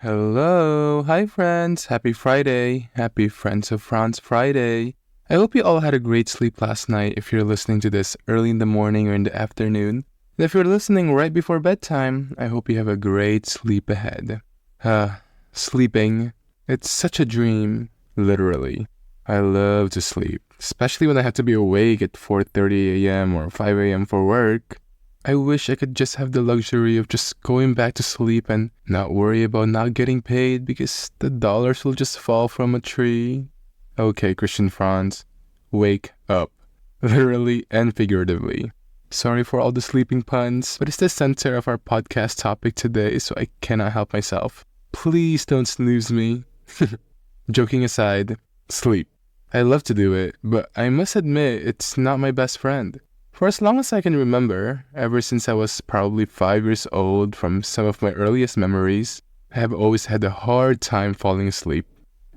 Hello. Hi, friends. Happy Friday. Happy Friends of Franz Friday. I hope you all had a great sleep last night if you're listening to this early in the morning or in the afternoon. And if you're listening right before bedtime, I hope you have a great sleep ahead. Sleeping. It's such a dream, literally. I love to sleep, especially when I have to be awake at 4:30 a.m. or 5 a.m. for work. I wish I could just have the luxury of just going back to sleep and not worry about not getting paid because the dollars will just fall from a tree. Okay, Christian Franz, wake up. Literally and figuratively. Sorry for all the sleeping puns, but it's the center of our podcast topic today, so I cannot help myself. Please don't snooze me. Joking aside, sleep. I love to do it, but I must admit it's not my best friend. For as long as I can remember, ever since I was probably 5 years old from some of my earliest memories, I have always had a hard time falling asleep.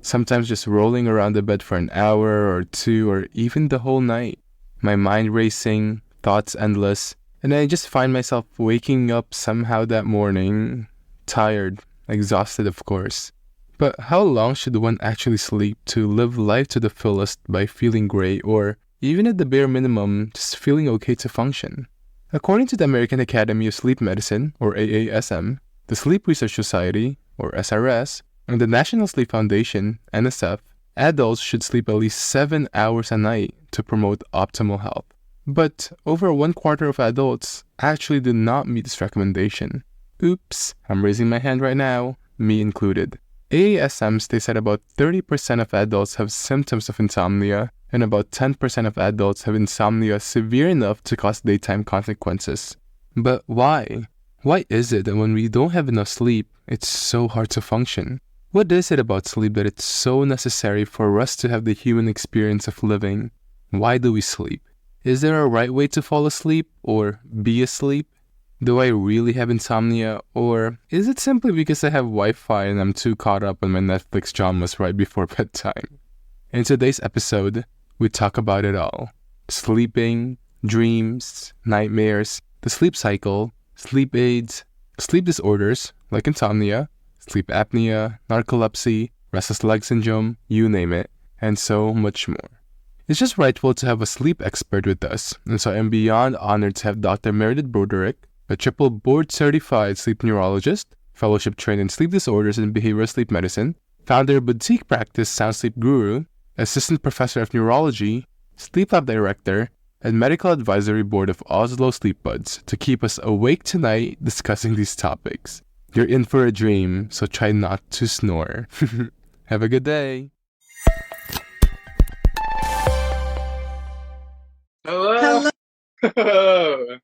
Sometimes just rolling around the bed for an hour or two or even the whole night. My mind racing, thoughts endless, and I just find myself waking up somehow that morning, tired, exhausted of course. But how long should one actually sleep to live life to the fullest by feeling great or even at the bare minimum, just feeling okay to function? According to the American Academy of Sleep Medicine, or AASM, the Sleep Research Society, or SRS, and the National Sleep Foundation, NSF, adults should sleep at least 7 hours a night to promote optimal health. But over 1/4 of adults actually do not meet this recommendation. Oops, I'm raising my hand right now, me included. AASM states that about 30% of adults have symptoms of insomnia, and about 10% of adults have insomnia severe enough to cause daytime consequences. But why? Why is it that when we don't have enough sleep, it's so hard to function? What is it about sleep that it's so necessary for us to have the human experience of living? Why do we sleep? Is there a right way to fall asleep or be asleep? Do I really have insomnia, or is it simply because I have Wi-Fi and I'm too caught up on my Netflix dramas right before bedtime? In today's episode, we talk about it all. Sleeping, dreams, nightmares, the sleep cycle, sleep aids, sleep disorders like insomnia, sleep apnea, narcolepsy, restless leg syndrome, you name it, and so much more. It's just rightful to have a sleep expert with us, and so I'm beyond honored to have Dr. Meredith Broderick, a triple board-certified sleep neurologist, fellowship-trained in sleep disorders and behavioral sleep medicine, founder of boutique practice Sound Sleep Guru, Assistant Professor of Neurology, Sleep Lab Director, and Medical Advisory Board of Ozlo Sleepbuds to keep us awake tonight discussing these topics. You're in for a dream, so try not to snore. Have a good day. Hello. Hello.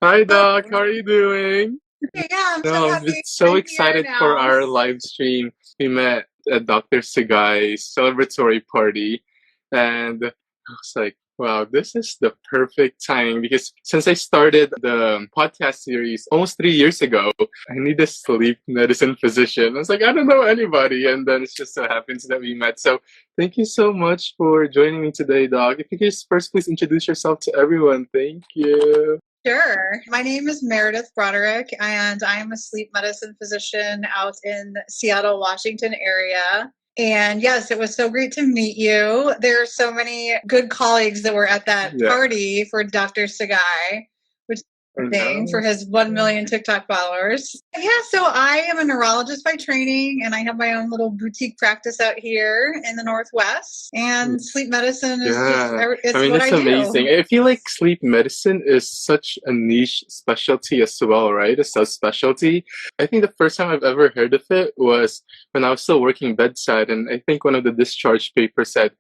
Hi, Doc. How are you doing? Yeah, I'm so No, happy. I'm so I'm excited here for now. our live stream. We met at Dr. Sagai's celebratory party, and I was like, wow, this is the perfect time because since I started the podcast series almost 3 years ago, I need a sleep medicine physician. I was like, I don't know anybody, and then it just so happens that we met. So thank you so much for joining me today, Doc. If you could just first please introduce yourself to everyone. Thank you. Sure. My name is Meredith Broderick, and I'm a sleep medicine physician out in Seattle, Washington area. And yes, it was so great to meet you. There are so many good colleagues that were at that party for Dr. Sagai, which is thing for his 1 million TikTok followers. Yeah, so I am a neurologist by training, and I have my own little boutique practice out here in the Northwest. And sleep medicine is it's what I do. Amazing. I feel like sleep medicine is such a niche specialty as well, right? A subspecialty. I think the first time I've ever heard of it was when I was still working bedside, and I think one of the discharge papers said,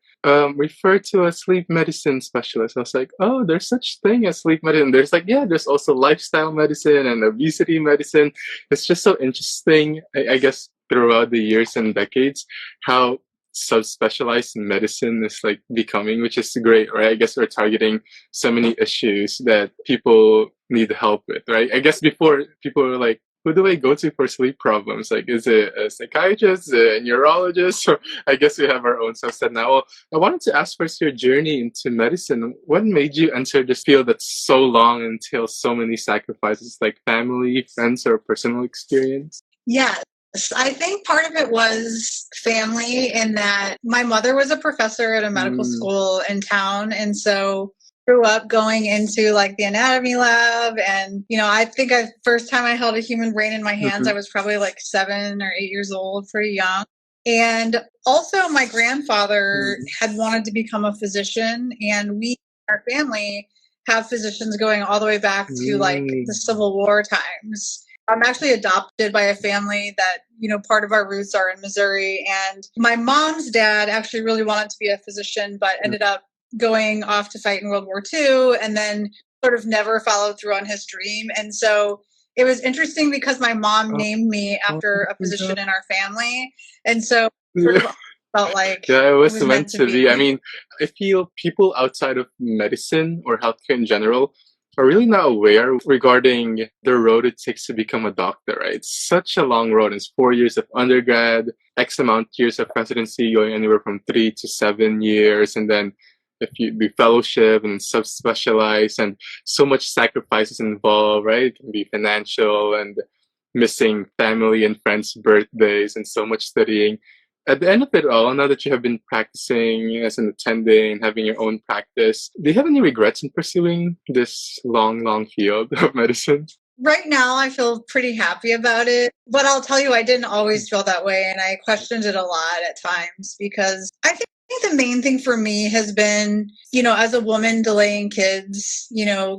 refer to a sleep medicine specialist. I was like, oh, there's such thing as sleep medicine. There's also lifestyle medicine and obesity medicine. It's just so interesting, I guess, throughout the years and decades, how subspecialized medicine is like becoming, which is great, right? I guess we're targeting so many issues that people need help with, right? I guess before people were like, who do I go to for sleep problems? Like, is it a psychiatrist, a neurologist? Or I guess we have our own subset now. Well, I wanted to ask first your journey into medicine. What made you enter this field that's so long and entails so many sacrifices, like family, friends, or personal experience? Yeah. I think part of it was family in that my mother was a professor at a medical school in town. And so grew up going into like the anatomy lab. And, I think first time I held a human brain in my hands, I was probably like 7 or 8 years old, pretty young. And also my grandfather had wanted to become a physician, and we, our family, have physicians going all the way back to like the Civil War times. I'm actually adopted by a family that, part of our roots are in Missouri. And my mom's dad actually really wanted to be a physician, but ended up going off to fight in World War II, and then sort of never followed through on his dream. And so it was interesting because my mom named me after a physician in our family. And so sort of felt like it was meant to be. I mean, I feel people outside of medicine or healthcare in general are really not aware regarding the road it takes to become a doctor, right? It's such a long road. It's 4 years of undergrad, X amount years of residency, going anywhere from 3 to 7 years. And then if you do fellowship and subspecialize, and so much sacrifices involved, right? It can be financial and missing family and friends' birthdays and so much studying. At the end of it all, now that you have been practicing as an attending and having your own practice, do you have any regrets in pursuing this long field of medicine? Right now, I feel pretty happy about it. But I'll tell you, I didn't always feel that way. And I questioned it a lot at times, because I think the main thing for me has been, as a woman, delaying kids,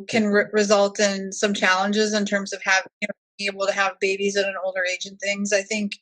can result in some challenges in terms of having, being able to have babies at an older age and things. I think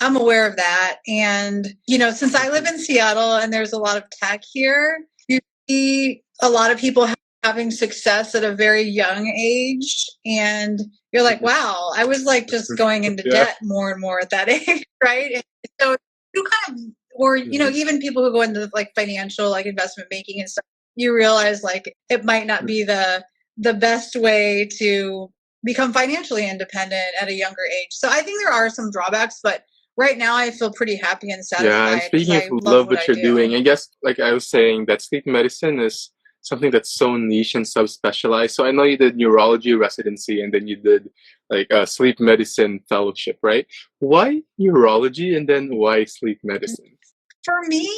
I'm aware of that. And, since I live in Seattle and there's a lot of tech here, you see a lot of people having success at a very young age. And you're like, wow, I was like just going into debt more and more at that age, right? And so you kind of, or, even people who go into like financial, like investment banking and stuff, you realize like it might not be the best way to become financially independent at a younger age. So I think there are some drawbacks, but right now I feel pretty happy and satisfied. Yeah, and speaking of love what you're doing, I guess, like I was saying, that sleep medicine is something that's so niche and subspecialized. So I know you did neurology residency, and then you did like a sleep medicine fellowship, right? Why neurology, and then why sleep medicine? For me,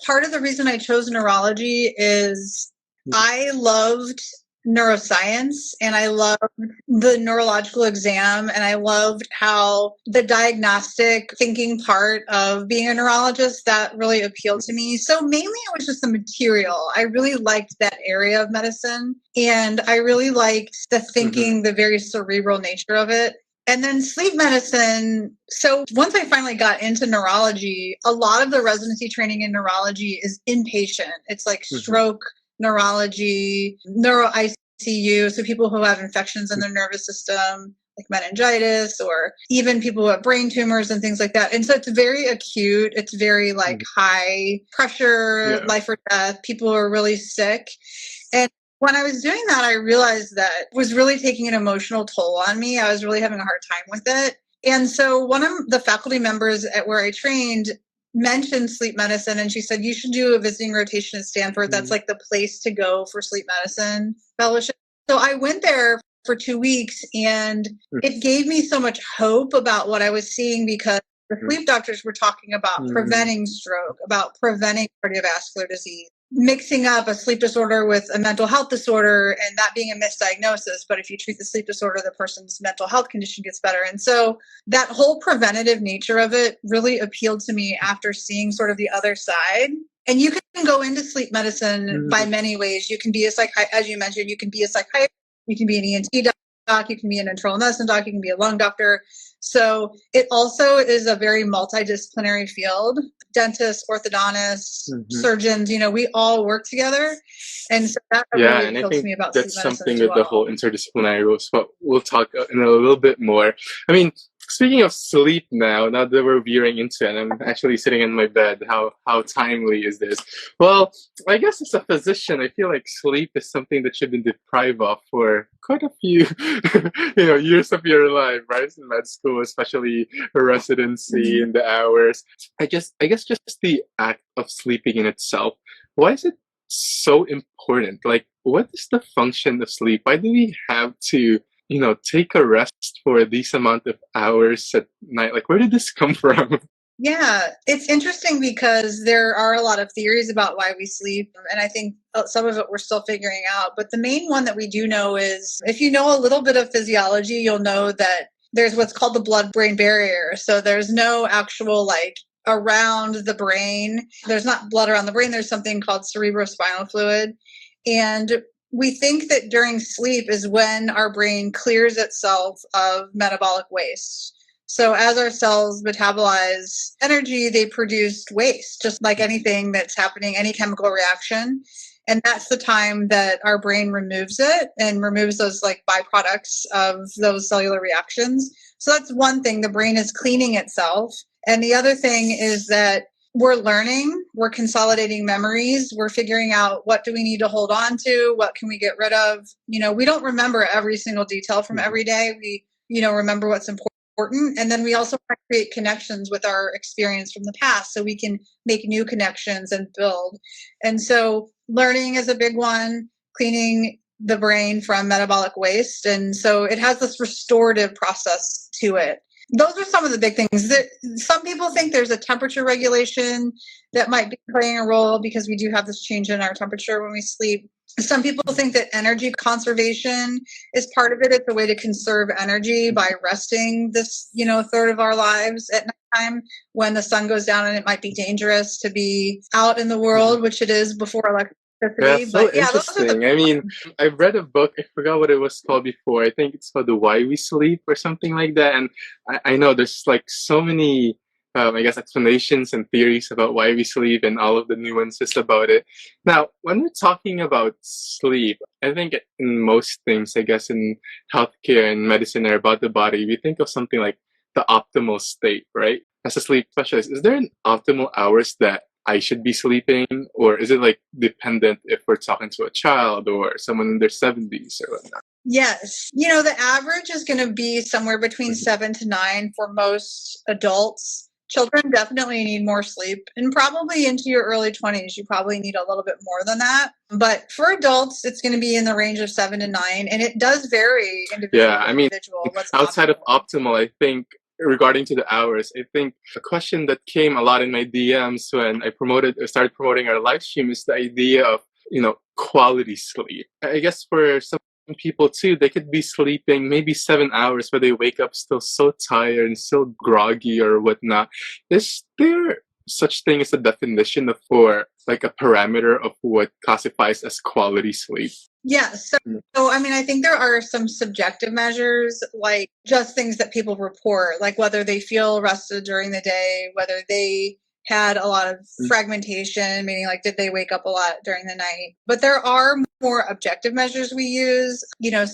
part of the reason I chose neurology is I loved neuroscience, and I loved the neurological exam, and I loved how the diagnostic thinking part of being a neurologist, that really appealed to me. So mainly it was just the material. I really liked that area of medicine, and I really liked the thinking, the very cerebral nature of it. And then sleep medicine. So once I finally got into neurology, a lot of the residency training in neurology is inpatient. It's like stroke neurology, neuro ICU, so people who have infections in their nervous system, like meningitis, or even people who have brain tumors and things like that. And so it's very acute. It's very like high pressure, life or death. People are really sick. And when I was doing that, I realized that it was really taking an emotional toll on me. I was really having a hard time with it. And so one of the faculty members at where I trained mentioned sleep medicine, and she said, you should do a visiting rotation at Stanford. That's like the place to go for sleep medicine fellowship. So I went there for 2 weeks, and it gave me so much hope about what I was seeing, because the sleep doctors were talking about preventing stroke, about preventing cardiovascular disease, mixing up a sleep disorder with a mental health disorder, and that being a misdiagnosis. But if you treat the sleep disorder, the person's mental health condition gets better. And so that whole preventative nature of it really appealed to me after seeing sort of the other side. And you can go into sleep medicine by many ways. You can be a as you mentioned, you can be a psychiatrist, you can be an ENT doc, you can be an internal medicine doc, you can be a lung doctor. So it also is a very multidisciplinary field. Dentists, orthodontists, surgeons, we all work together. And so that really appeals to me about sleep medicine. That's something with the whole interdisciplinary rules, but we'll talk in a little bit more. I mean, speaking of sleep now that we're veering into it, I'm actually sitting in my bed. How timely is this? Well, I guess as a physician, I feel like sleep is something that you've been deprived of for quite a few years of your life, right? In med school, especially residency and the hours. I guess just the act of sleeping in itself. Why is it so important? Like, what is the function of sleep? Why do we have to take a rest for these amount of hours at night? Like, where did this come from? Yeah, it's interesting because there are a lot of theories about why we sleep, and I think some of it we're still figuring out. But the main one that we do know is, if you know a little bit of physiology, you'll know that there's what's called the blood-brain barrier. So there's no actual, like, around the brain. There's not blood around the brain. There's something called cerebrospinal fluid. And we think that during sleep is when our brain clears itself of metabolic waste. So as our cells metabolize energy, they produce waste, just like anything that's happening, any chemical reaction. And that's the time that our brain removes it and removes those like byproducts of those cellular reactions. So that's one thing, the brain is cleaning itself. And the other thing is that we're learning, we're consolidating memories, we're figuring out what do we need to hold on to, what can we get rid of. We don't remember every single detail from every day. We, remember what's important. And then we also want to create connections with our experience from the past so we can make new connections and build. And so learning is a big one, cleaning the brain from metabolic waste. And so it has this restorative process to it. Those are some of the big things. Some people think there's a temperature regulation that might be playing a role because we do have this change in our temperature when we sleep. Some people think that energy conservation is part of it. It's a way to conserve energy by resting this, third of our lives at nighttime when the sun goes down, and it might be dangerous to be out in the world, which it is before electricity. Yeah, so interesting. I mean, I've read a book, I forgot what it was called before. I think it's called The Why We Sleep or something like that. And I know there's like so many explanations and theories about why we sleep and all of the nuances about it. Now, when we're talking about sleep, I think in most things, I guess in healthcare and medicine or about the body, we think of something like the optimal state, right? As a sleep specialist, is there an optimal hours that I should be sleeping, or is it like dependent if we're talking to a child or someone in their 70s or whatnot? Yes. The average is going to be somewhere between 7 to 9 for most adults. Children definitely need more sleep, and probably into your early 20s, you probably need a little bit more than that. But for adults, it's going to be in the range of 7 to 9, and it does vary individual. Yeah, I mean, outside of optimal, I think regarding to the hours, I think a question that came a lot in my DMs when I started promoting our live stream is the idea of, quality sleep. I guess for some people too, they could be sleeping maybe 7 hours, but they wake up still so tired and still groggy or whatnot. Is there such thing as a definition for like a parameter of what classifies as quality sleep? Yeah. So I think there are some subjective measures, like just things that people report, like whether they feel rested during the day, whether they had a lot of fragmentation, meaning like did they wake up a lot during the night. But there are more objective measures we use,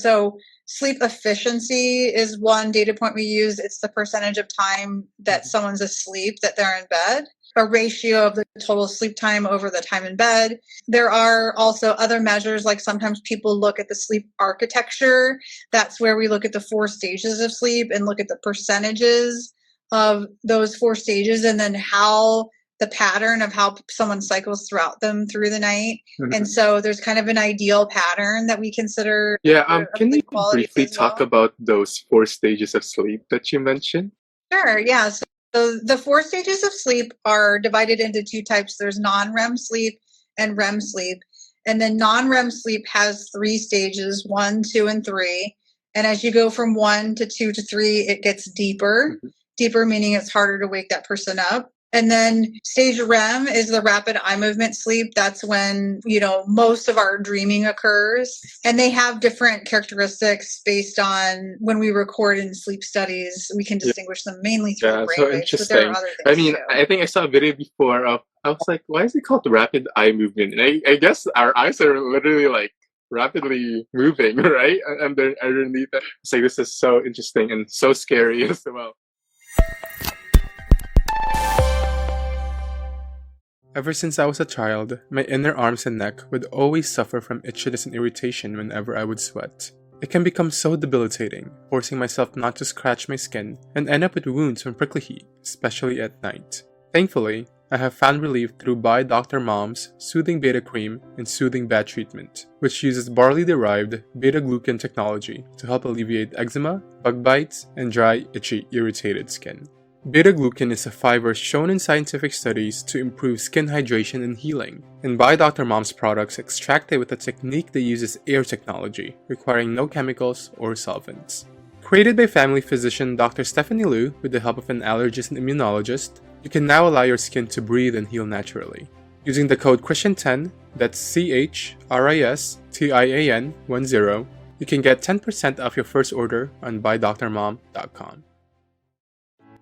so sleep efficiency is one data point we use. It's the percentage of time that someone's asleep, that they're in bed, a ratio of the total sleep time over the time in bed. There are also other measures, like sometimes people look at the sleep architecture. That's where we look at the 4 stages of sleep and look at the percentages of those 4 stages, and then how the pattern of how someone cycles throughout them through the night. And so there's kind of an ideal pattern that we consider. Yeah, can you briefly talk about those 4 stages of sleep that you mentioned? Sure, yeah. So the 4 stages of sleep are divided into 2 types. There's non-REM sleep and REM sleep. And then non-REM sleep has 3 stages, 1, 2, and 3. And as you go from 1 to 2 to 3, it gets deeper. Deeper meaning it's harder to wake that person up. And then stage REM is the rapid eye movement sleep. That's when, most of our dreaming occurs. And they have different characteristics based on when we record in sleep studies. We can distinguish them mainly through brain so waves, interesting. but there are other things too. I think I saw a video before of, I was like, why is it called rapid eye movement? And I guess our eyes are literally like rapidly moving, right? Underneath it. It's like, this is so interesting and so scary as well. Ever since I was a child, my inner arms and neck would always suffer from itchiness and irritation whenever I would sweat. It can become so debilitating, forcing myself not to scratch my skin and end up with wounds from prickly heat, especially at night. Thankfully, I have found relief through by Dr. Mom's Soothing Beta Cream and Soothing Bat Treatment, which uses barley-derived beta-glucan technology to help alleviate eczema, bug bites, and dry, itchy, irritated skin. Beta-glucan is a fiber shown in scientific studies to improve skin hydration and healing, and by Dr. Mom's products extracted with a technique that uses air technology, requiring no chemicals or solvents. Created by family physician Dr. Stephanie Liu with the help of an allergist and immunologist, you can now allow your skin to breathe and heal naturally. Using the code Christian10, that's CHRISTIAN10, you can get 10% off your first order on buydrmom.com.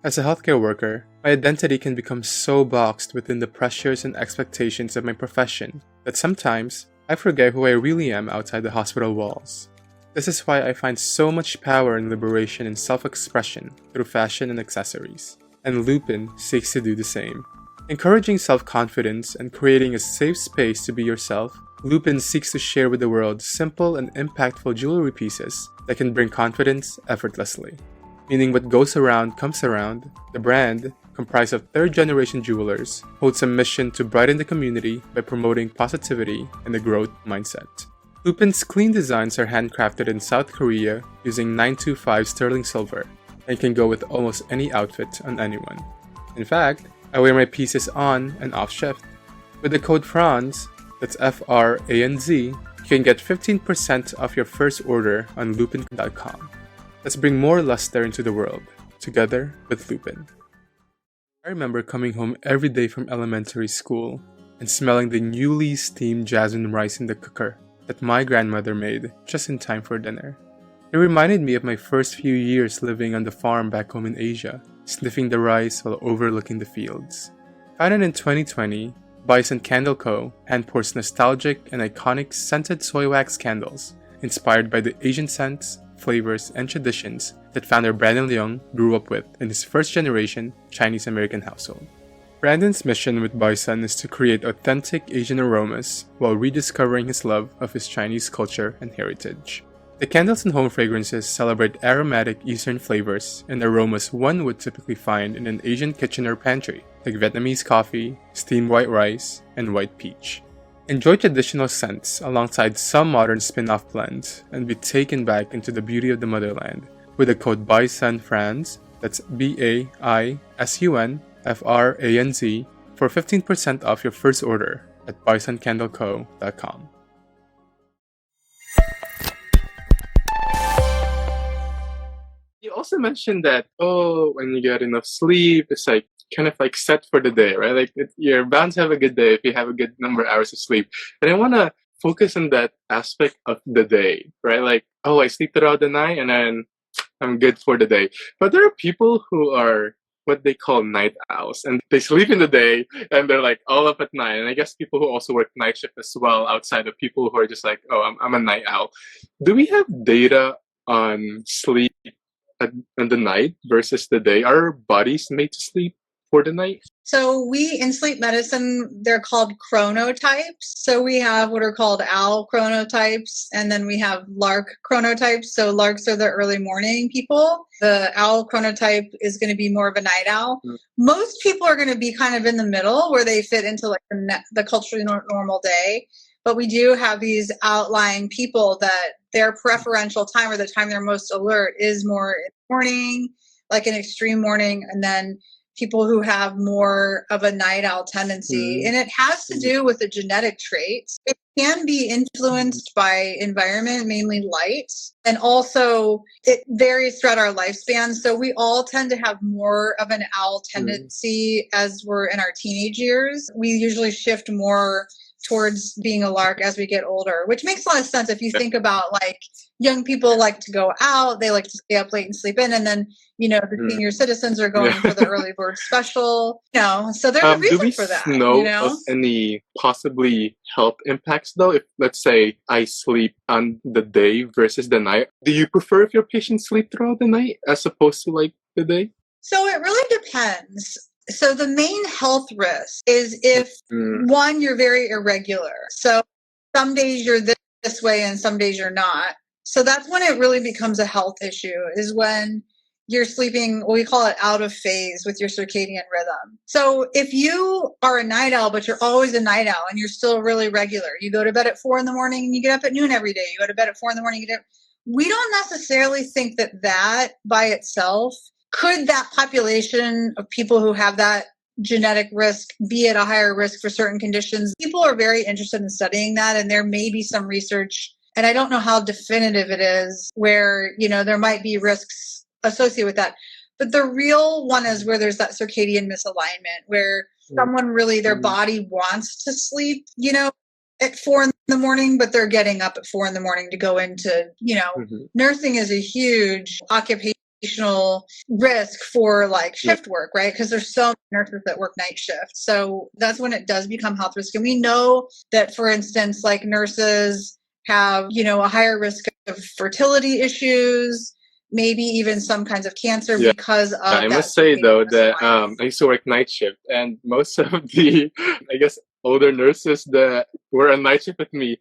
As a healthcare worker, my identity can become so boxed within the pressures and expectations of my profession that sometimes I forget who I really am outside the hospital walls. This is why I find so much power and liberation in self-expression through fashion and accessories, and Lupin seeks to do the same. Encouraging self-confidence and creating a safe space to be yourself, Lupin seeks to share with the world simple and impactful jewelry pieces that can bring confidence effortlessly. Meaning what goes around comes around, the brand, comprised of third-generation jewelers, holds a mission to brighten the community by promoting positivity and the growth mindset. Lupin's clean designs are handcrafted in South Korea using 925 sterling silver and can go with almost any outfit on anyone. In fact, I wear my pieces on and off shift. With the code Franz, that's FRANZ, you can get 15% off your first order on lupin.com. Let's bring more luster into the world, together with Lupin. I remember coming home every day from elementary school and smelling the newly steamed jasmine rice in the cooker that my grandmother made just in time for dinner. It reminded me of my first few years living on the farm back home in Asia, sniffing the rice while overlooking the fields. Founded in 2020, Bison Candle Co. hand-pours nostalgic and iconic scented soy wax candles inspired by the Asian scents, flavors, and traditions that founder Brandon Leung grew up with in his first-generation Chinese-American household. Brandon's mission with Bison is to create authentic Asian aromas while rediscovering his love of his Chinese culture and heritage. The candles and home fragrances celebrate aromatic Eastern flavors and aromas one would typically find in an Asian kitchen or pantry, like Vietnamese coffee, steamed white rice, and white peach. Enjoy traditional scents alongside some modern spin-off blends and be taken back into the beauty of the motherland with the code BISUNFRANZ, that's BAISUNFRANZ, for 15% off your first order at bisoncandleco.com. You also mentioned that, when you get enough sleep, it's like kind of like set for the day, right? Like you're bound to have a good day if you have a good number of hours of sleep. And I want to focus on that aspect of the day, right? Like, I sleep throughout the night and then I'm good for the day. But there are people who are what they call night owls, and they sleep in the day and they're like all up at night. And I guess people who also work night shift as well, outside of people who are just like, I'm a night owl. Do we have data on sleep in the night versus the day? Are our bodies made to sleep for the night? So we, in sleep medicine, they're called chronotypes. So we have what are called owl chronotypes, and then we have lark chronotypes. So larks are the early morning people. The owl chronotype is going to be more of a night owl. Mm-hmm. Most people are going to be kind of in the middle where they fit into like the culturally normal day. But we do have these outlying people that their preferential time or the time they're most alert is more in the morning, like an extreme morning, and then people who have more of a night owl tendency. Mm-hmm. And it has to do with the genetic traits. It can be influenced by environment, mainly light, and also it varies throughout our lifespan. So we all tend to have more of an owl tendency as we're in our teenage years. We usually shift more towards being a lark as we get older, which makes a lot of sense if you think about like young people like to go out, they like to stay up late and sleep in, and then the senior citizens are going for the early bird special. So there's a reason for that. Do we know of any possibly health impacts though? If let's say I sleep on the day versus the night, do you prefer if your patients sleep throughout the night as opposed to like the day? So it really depends. So the main health risk is if, one, you're very irregular. So some days you're this way and some days you're not. So that's when it really becomes a health issue, is when you're sleeping, we call it out of phase with your circadian rhythm. So if you are a night owl, but you're always a night owl and you're still really regular, you go to bed at 4 a.m. and you get up at noon every day. You go to bed at 4 a.m. you get up. We don't necessarily think that by itself, could that population of people who have that genetic risk be at a higher risk for certain conditions? People are very interested in studying that, and there may be some research, and I don't know how definitive it is, where, there might be risks associated with that. But the real one is where there's that circadian misalignment, where someone really, their body wants to sleep, at 4 a.m, but they're getting up at 4 a.m. to go into, nursing is a huge occupational risk for like shift work, right? Because there's so many nurses that work night shift. So that's when it does become health risk. And we know that, for instance, like nurses have, a higher risk of fertility issues, maybe even some kinds of cancer because of I must say, though, that I used to work night shift, and most of the, I guess, older nurses that were on night shift with me,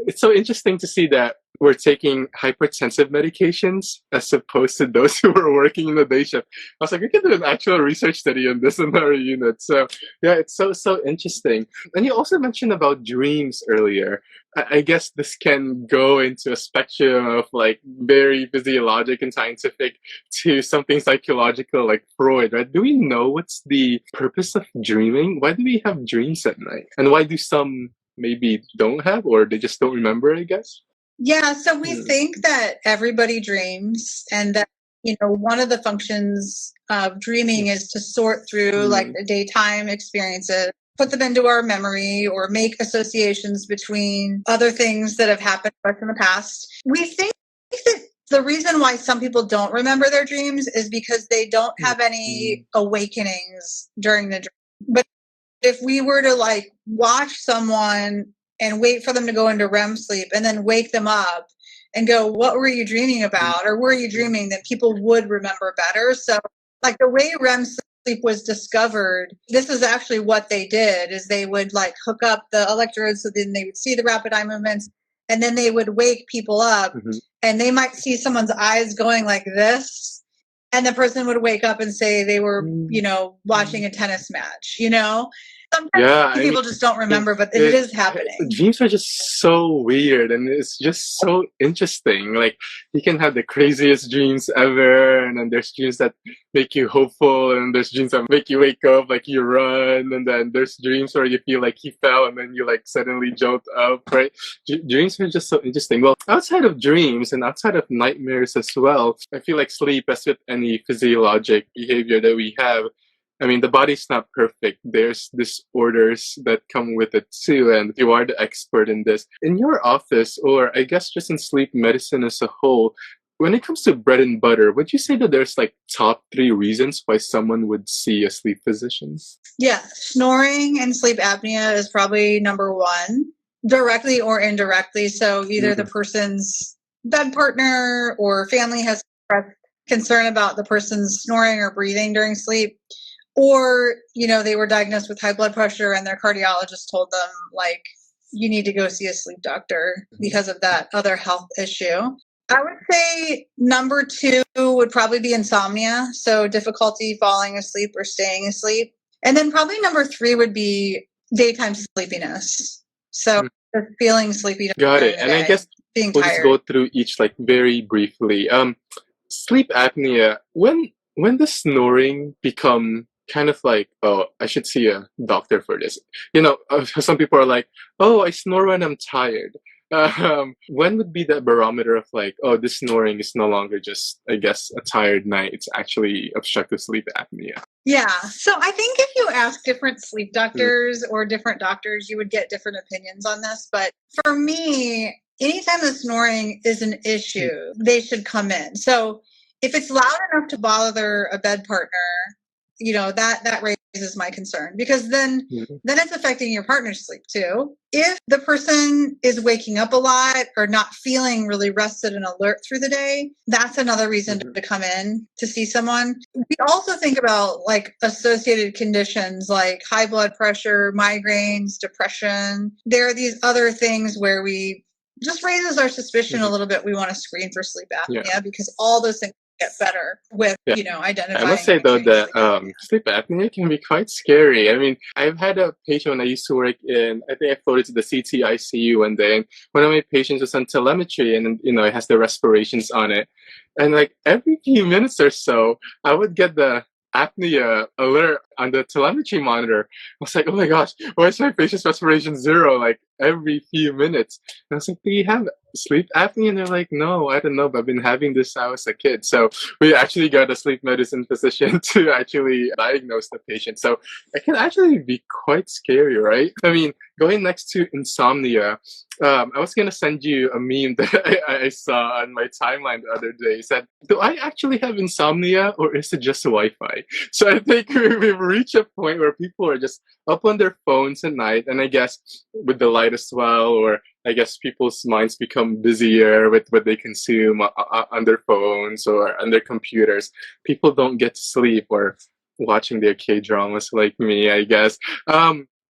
it's so interesting to see that we're taking hypertensive medications as opposed to those who were working in the day shift. I was like, we can do an actual research study on this in our unit. So yeah, it's so interesting. And you also mentioned about dreams earlier. I guess this can go into a spectrum of like very physiologic and scientific to something psychological like Freud, right? Do we know what's the purpose of dreaming? Why do we have dreams at night? And why do some maybe don't have, or they just don't remember, I guess? Yeah, so we think that everybody dreams, and that, one of the functions of dreaming is to sort through like the daytime experiences, put them into our memory, or make associations between other things that have happened to us in the past. We think that the reason why some people don't remember their dreams is because they don't have any awakenings during the dream. But if we were to like watch someone and wait for them to go into REM sleep and then wake them up and go, what were you dreaming about? Or were you dreaming? That people would remember better. So like the way REM sleep was discovered, this is actually what they did, is they would like hook up the electrodes, so then they would see the rapid eye movements, and then they would wake people up and they might see someone's eyes going like this. And the person would wake up and say they were, watching a tennis match, Sometimes people just don't remember, but it is happening. Dreams are just so weird, and it's just so interesting. Like, you can have the craziest dreams ever, and then there's dreams that make you hopeful, and there's dreams that make you wake up, like you run, and then there's dreams where you feel like you fell, and then you like suddenly jolt up, right? Dreams are just so interesting. Well, outside of dreams and outside of nightmares as well, I feel like sleep, as with any physiologic behavior that we have, I mean, the body's not perfect. There's disorders that come with it too, and you are the expert in this. In your office, or I guess just in sleep medicine as a whole, when it comes to bread and butter, would you say that there's like top 3 reasons why someone would see a sleep physician? Yeah, snoring and sleep apnea is probably number 1, directly or indirectly. So either the person's bed partner or family has expressed concern about the person's snoring or breathing during sleep. Or, they were diagnosed with high blood pressure and their cardiologist told them, like, you need to go see a sleep doctor because of that other health issue. I would say number 2 would probably be insomnia. So difficulty falling asleep or staying asleep. And then probably number 3 would be daytime sleepiness. So just feeling sleepy. Got it. And I guess we'll just go through each like very briefly. Sleep apnea, when does snoring become kind of like, oh, I should see a doctor for this? Some people are like, oh, I snore when I'm tired. When would be the barometer of like, oh, this snoring is no longer just, I guess, a tired night, it's actually obstructive sleep apnea? Yeah. So I think if you ask different sleep doctors or different doctors, you would get different opinions on this. But for me, anytime the snoring is an issue, they should come in. So if it's loud enough to bother a bed partner, that raises my concern, because then it's affecting your partner's sleep too. If the person is waking up a lot or not feeling really rested and alert through the day, that's another reason to come in to see someone. We also think about like associated conditions like high blood pressure, migraines, depression. There are these other things where we just raises our suspicion a little bit. We want to screen for sleep apnea because all those things get better with, Yeah. identifying. I must say though that sleep apnea can be quite scary. I mean, I've had a patient when I used to work in, I think I floated to the CT ICU one day, and one of my patients was on telemetry, and it has the respirations on it, and like every few minutes or so, I would get the apnea alert on the telemetry monitor. I was like, oh my gosh, why is my patient's respiration 0 like every few minutes? And I was like, do you have sleep apnea? And they're like, no, I don't know, but I've been having this since I was a kid. So we actually got a sleep medicine physician to actually diagnose the patient. So it can actually be quite scary, right? I mean, going next to insomnia, I was going to send you a meme that I saw on my timeline the other day. It said, do I actually have insomnia or is it just Wi-Fi? So I think we've reached a point where people are just up on their phones at night, and I guess with the light as well, or I guess people's minds become busier with what they consume on their phones or on their computers. People don't get to sleep or watching their K-dramas like me, I guess.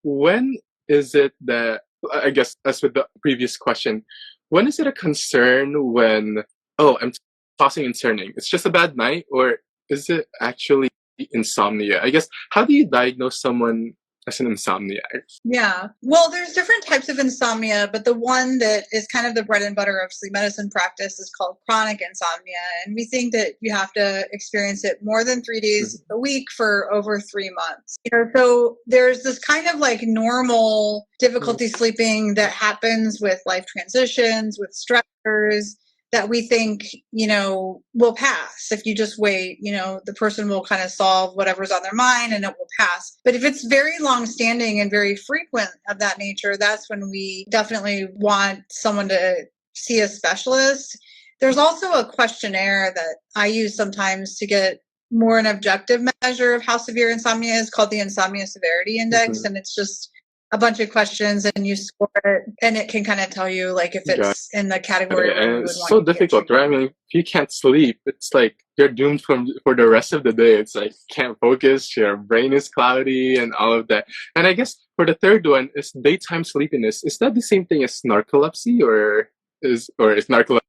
When is it that, I guess, as with the previous question, when is it a concern when, I'm tossing and turning, it's just a bad night, or is it actually insomnia? I guess, how do you diagnose someone as an insomniac? Yeah. Well, there's different types of insomnia, but the one that is kind of the bread and butter of sleep medicine practice is called chronic insomnia. And we think that you have to experience it more than 3 days a week for over 3 months. So there's this kind of like normal difficulty sleeping that happens with life transitions, with stressors, that we think, will pass. If you just wait, the person will kind of solve whatever's on their mind and it will pass. But if it's very long standing and very frequent of that nature, that's when we definitely want someone to see a specialist. There's also a questionnaire that I use sometimes to get more an objective measure of how severe insomnia is, called the Insomnia Severity Index. And it's just a bunch of questions and you score it, and it can kind of tell you like if it's in the category. And it's so difficult, right? I mean, if you can't sleep, it's like you're doomed for the rest of the day. It's like can't focus, your brain is cloudy and all of that. And I guess for the third one is daytime sleepiness. Is that the same thing as narcolepsy, or is narcolepsy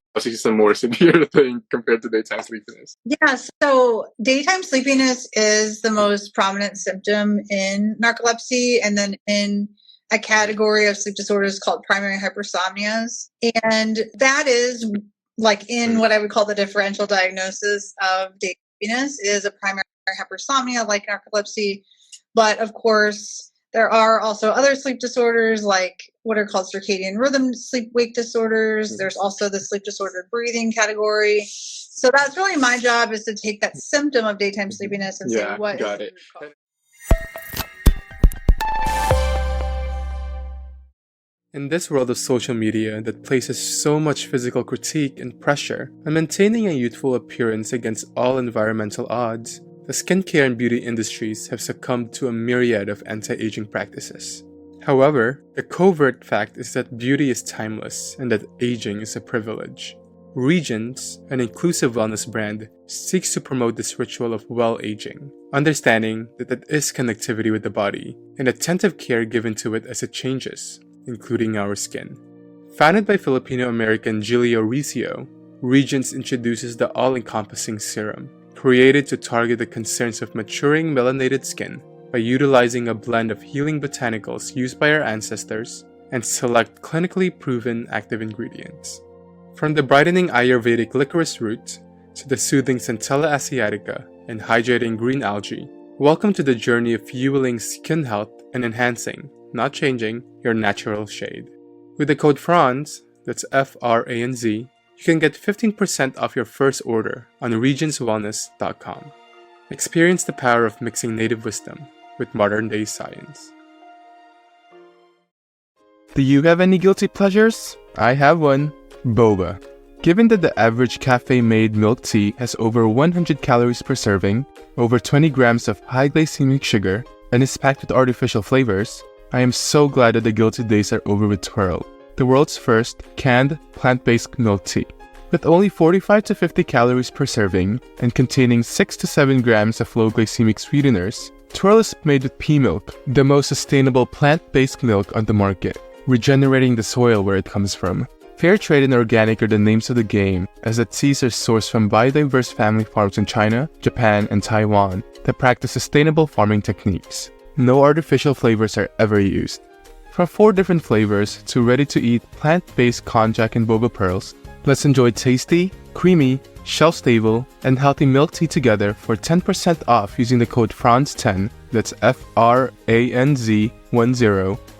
a more severe thing compared to daytime sleepiness? Yeah, so daytime sleepiness is the most prominent symptom in narcolepsy, and then in a category of sleep disorders called primary hypersomnias. And that is like in what I would call the differential diagnosis of daytime sleepiness is a primary hypersomnia like narcolepsy. But of course, there are also other sleep disorders like what are called circadian rhythm sleep-wake disorders. There's also the sleep disordered breathing category. So that's really my job, is to take that symptom of daytime sleepiness and say what is the root cause. In this world of social media that places so much physical critique and pressure on maintaining a youthful appearance against all environmental odds, the skincare and beauty industries have succumbed to a myriad of anti-aging practices. However, the covert fact is that beauty is timeless and that aging is a privilege. Regents, an inclusive wellness brand, seeks to promote this ritual of well-aging, understanding that it is connectivity with the body and attentive care given to it as it changes, including our skin. Founded by Filipino-American Gilio Riccio, Regents introduces the all-encompassing serum, created to target the concerns of maturing melanated skin by utilizing a blend of healing botanicals used by our ancestors and select clinically proven active ingredients. From the brightening Ayurvedic licorice root to the soothing Centella asiatica and hydrating green algae, welcome to the journey of fueling skin health and enhancing, not changing, your natural shade. With the code FRANZ, that's FRANZ, you can get 15% off your first order on regentswellness.com. Experience the power of mixing native wisdom with modern-day science. Do you have any guilty pleasures? I have one. Boba. Given that the average cafe-made milk tea has over 100 calories per serving, over 20 grams of high glycemic sugar, and is packed with artificial flavors, I am so glad that the guilty days are over with Twirl, the world's first canned, plant-based milk tea. With only 45 to 50 calories per serving and containing 6 to 7 grams of low glycemic sweeteners, Twirl is made with pea milk, the most sustainable plant-based milk on the market, regenerating the soil where it comes from. Fair trade and organic are the names of the game, as the teas are sourced from biodiverse family farms in China, Japan, and Taiwan that practice sustainable farming techniques. No artificial flavors are ever used. From 4 different flavors to ready-to-eat plant-based konjac and boba pearls, let's enjoy tasty, creamy, shelf-stable, and healthy milk tea together for 10% off using the code FRANZ10, that's FRANZ10,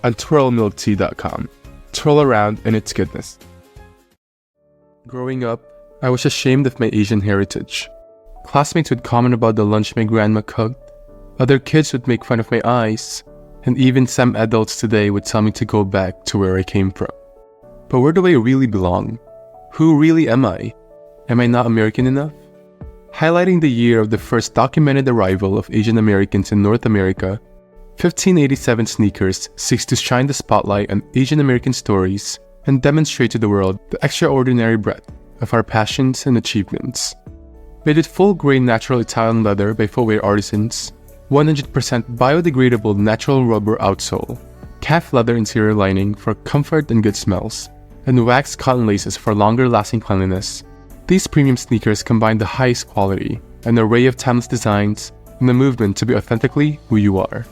on twirlmilktea.com. Twirl around in its goodness. Growing up, I was ashamed of my Asian heritage. Classmates would comment about the lunch my grandma cooked, other kids would make fun of my eyes, and even some adults today would tell me to go back to where I came from. But where do I really belong? Who really am I? Am I not American enough? Highlighting the year of the first documented arrival of Asian Americans in North America, 1587 Sneakers seeks to shine the spotlight on Asian American stories and demonstrate to the world the extraordinary breadth of our passions and achievements. Made with full-grain natural Italian leather by footwear artisans, 100% biodegradable natural rubber outsole, calf leather interior lining for comfort and good smells, and waxed cotton laces for longer-lasting cleanliness, these premium sneakers combine the highest quality, an array of timeless designs, and the movement to be authentically who you are.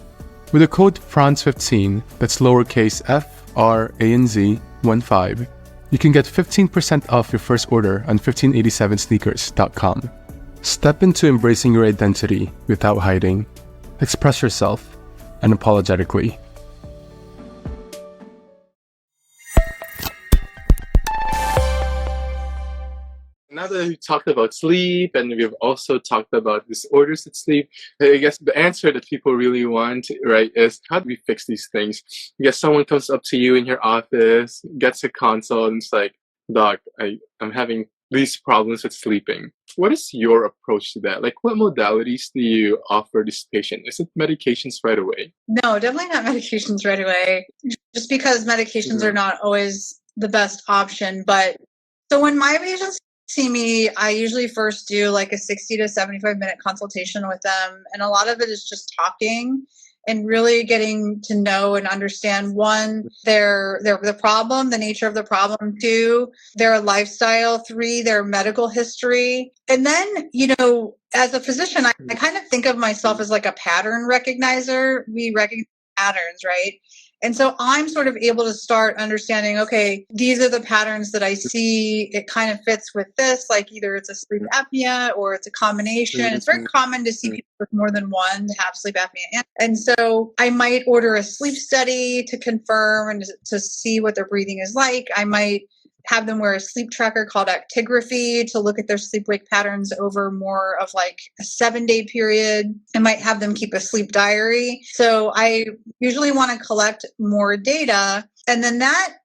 With the code FRANZ15, that's lowercase FRANZ15, you can get 15% off your first order on 1587sneakers.com. Step into embracing your identity without hiding. Express yourself unapologetically. Now that we've talked about sleep and we've also talked about disorders of sleep, I guess the answer that people really want, right, is how do we fix these things? I guess someone comes up to you in your office, gets a consult, and it's like, Doc, I'm having these problems with sleeping. What is your approach to that? Like, what modalities do you offer this patient? Is it medications right away? No, definitely not medications right away, just because medications are not always the best option. But so when my patients see me, I usually first do like a 60 to 75 minute consultation with them. And a lot of it is just talking and really getting to know and understand, one, the problem, the nature of the problem, 2, their lifestyle, 3, their medical history. And then, as a physician, I kind of think of myself as like a pattern recognizer. We recognize patterns, right? And so I'm sort of able to start understanding, okay, these are the patterns that I see. It kind of fits with this, like either it's a sleep apnea or it's a combination. It's very common to see people with more than one to have sleep apnea. And so I might order a sleep study to confirm and to see what their breathing is like. I might have them wear a sleep tracker called actigraphy to look at their sleep-wake patterns over more of like a 7-day period. I might have them keep a sleep diary. So I usually want to collect more data. And then that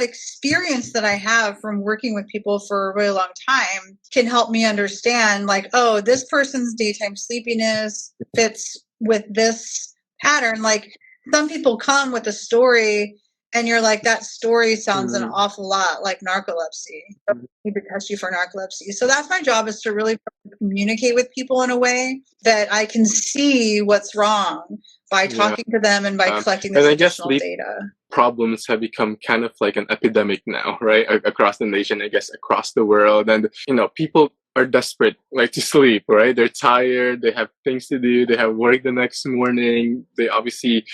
experience that I have from working with people for a really long time can help me understand, like, oh, this person's daytime sleepiness fits with this pattern. Like, some people come with a story and you're like, that story sounds an awful lot like narcolepsy. I need to test you for narcolepsy. So that's my job, is to really communicate with people in a way that I can see what's wrong by talking to them and by collecting this additional data. Problems have become kind of like an epidemic now, right? Across the nation, I guess, across the world. And, people are desperate, like, to sleep, right? They're tired, they have things to do, they have work the next morning. They obviously,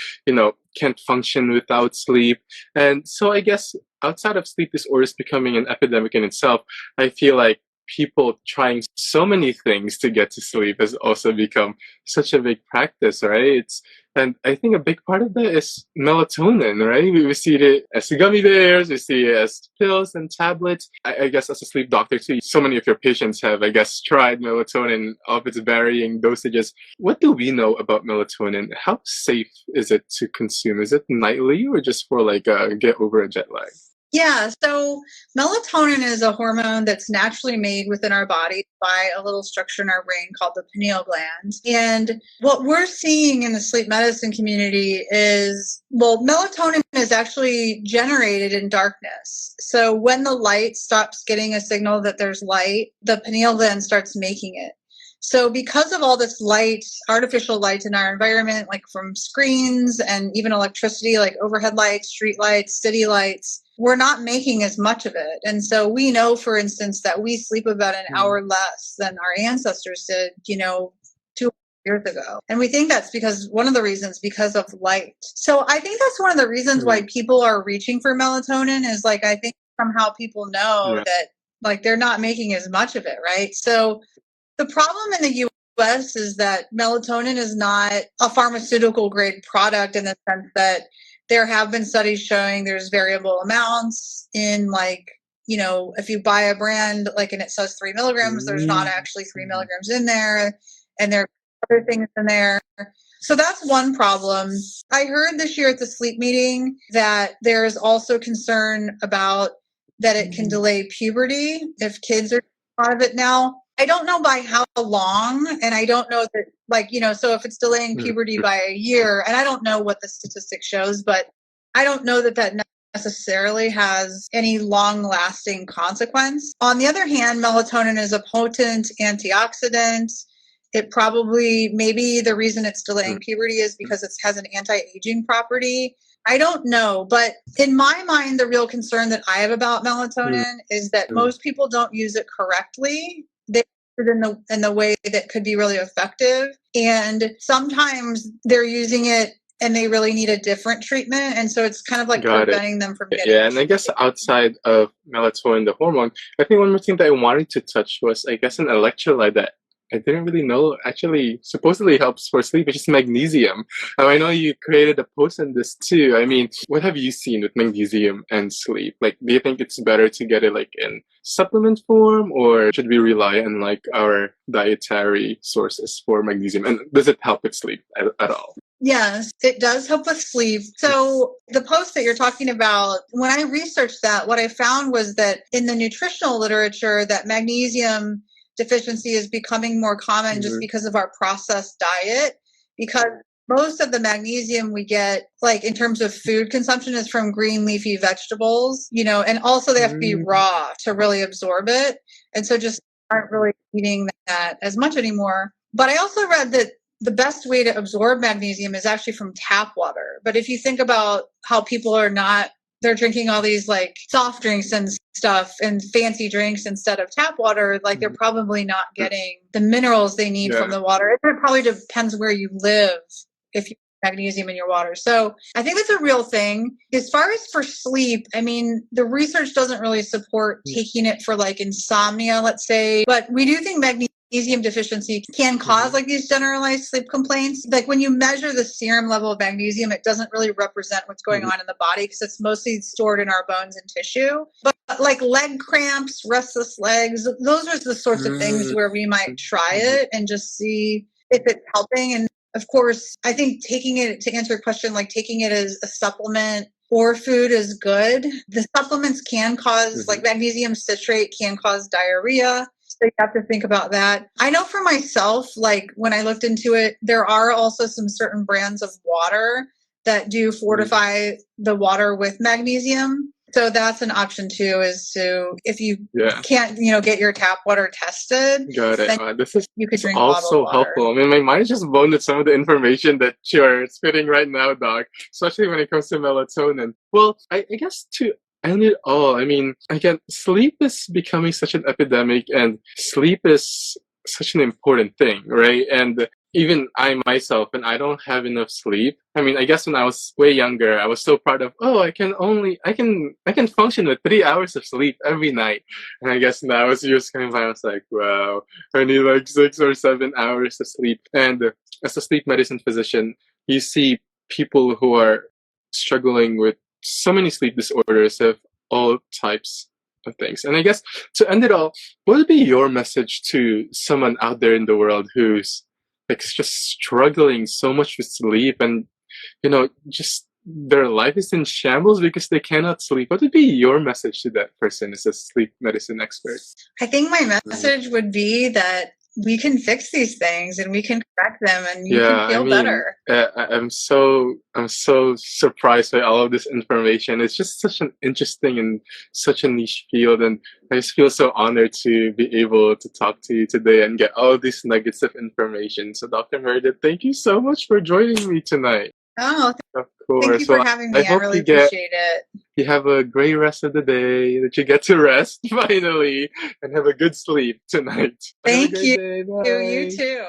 can't function without sleep. And so I guess outside of sleep disorders becoming an epidemic in itself, I feel like people trying so many things to get to sleep has also become such a big practice, right? And I think a big part of that is melatonin, right? We see it as gummy bears, we see it as pills and tablets. I guess as a sleep doctor too, so many of your patients have, I guess, tried melatonin of its varying dosages. What do we know about melatonin? How safe is it to consume? Is it nightly or just for like get over a jet lag? Yeah, so melatonin is a hormone that's naturally made within our body by a little structure in our brain called the pineal gland. And what we're seeing in the sleep medicine community is, melatonin is actually generated in darkness. So when the light stops getting a signal that there's light, the pineal gland starts making it. So because of all this light, artificial light in our environment, like from screens and even electricity, like overhead lights, street lights, city lights, we're not making as much of it. And so we know, for instance, that we sleep about an hour less than our ancestors did, 200 years ago. And we think that's because one of the reasons because of light. So I think that's one of the reasons why people are reaching for melatonin is like, I think somehow people know that like they're not making as much of it, right? So the problem in the US is that melatonin is not a pharmaceutical grade product in the sense that there have been studies showing there's variable amounts in like, if you buy a brand like and it says 3 milligrams, there's not actually 3 milligrams in there. And there are other things in there. So that's one problem. I heard this year at the sleep meeting that there's also concern about that it can delay puberty if kids are out of it now. I don't know by how long, and I don't know that, so if it's delaying puberty by a year, and I don't know what the statistic shows, but I don't know that necessarily has any long-lasting consequence. On the other hand, melatonin is a potent antioxidant. It probably, maybe the reason it's delaying puberty is because it has an anti-aging property. I don't know, but in my mind, the real concern that I have about melatonin is that most people don't use it correctly. They use it in the way that could be really effective. And sometimes they're using it and they really need a different treatment. And so it's kind of like preventing them from getting and I guess outside of melatonin, the hormone, I think one more thing that I wanted to touch was, I guess, an electrolyte that I didn't really know actually supposedly helps for sleep, which is magnesium. I know you created a post on this too. I mean, what have you seen with magnesium and sleep? Like, do you think it's better to get it like in supplement form, or should we rely on like our dietary sources for magnesium? And does it help with sleep at all? Yes, it does help with sleep. So the post that you're talking about, when I researched that, what I found was that in the nutritional literature that magnesium deficiency is becoming more common just because of our processed diet, because most of the magnesium we get, like in terms of food consumption, is from green leafy vegetables, and also they have to be raw to really absorb it. And so just aren't really eating that as much anymore. But I also read that the best way to absorb magnesium is actually from tap water. But if you think about how people they're drinking all these like soft drinks and stuff and fancy drinks instead of tap water, like they're probably not getting the minerals they need from the water. It probably depends where you live if you have magnesium in your water. So I think that's a real thing. As far as for sleep, I mean, the research doesn't really support taking it for like insomnia, let's say, but we do think magnesium deficiency can cause like these generalized sleep complaints. Like when you measure the serum level of magnesium, it doesn't really represent what's going on in the body because it's mostly stored in our bones and tissue. But like leg cramps, restless legs, those are the sorts of things where we might try it and just see if it's helping. And of course, I think taking it, to answer your question, like taking it as a supplement or food is good. The supplements can cause, like magnesium citrate can cause diarrhea. So you have to think about that. I know for myself, like when I looked into it, there are also some certain brands of water that do fortify the water with magnesium. So that's an option too, is to, if you can't, get your tap water tested. Got it. This is you could drink also helpful. I mean, my mind is just blown with some of the information that you're spitting right now, Doc, especially when it comes to melatonin. Well, I guess to end it all, I mean, again, sleep is becoming such an epidemic and sleep is such an important thing, right? And even I myself, when I don't have enough sleep, I mean, I guess when I was way younger, I was so proud of, I can function with 3 hours of sleep every night. And I guess now as years coming by, I was like, wow, I need like 6 or 7 hours of sleep. And as a sleep medicine physician, you see people who are struggling with so many sleep disorders of all types of things. And I guess to end it all, what would be your message to someone out there in the world who's like just struggling so much with sleep and, just their life is in shambles because they cannot sleep? What would be your message to that person as a sleep medicine expert? I think my message would be that we can fix these things and we can correct them and you can feel better. I'm so surprised by all of this information. It's just such an interesting and such a niche field, and I just feel so honored to be able to talk to you today and get all these nuggets of information. So Dr. Meredith, thank you so much for joining me tonight. Oh, Of thank you course. for Well, having I me. I hope really appreciate it. you have a great rest of the day, that you get to rest finally, and have a good sleep tonight. Have a Thank great you. day. You Bye. too.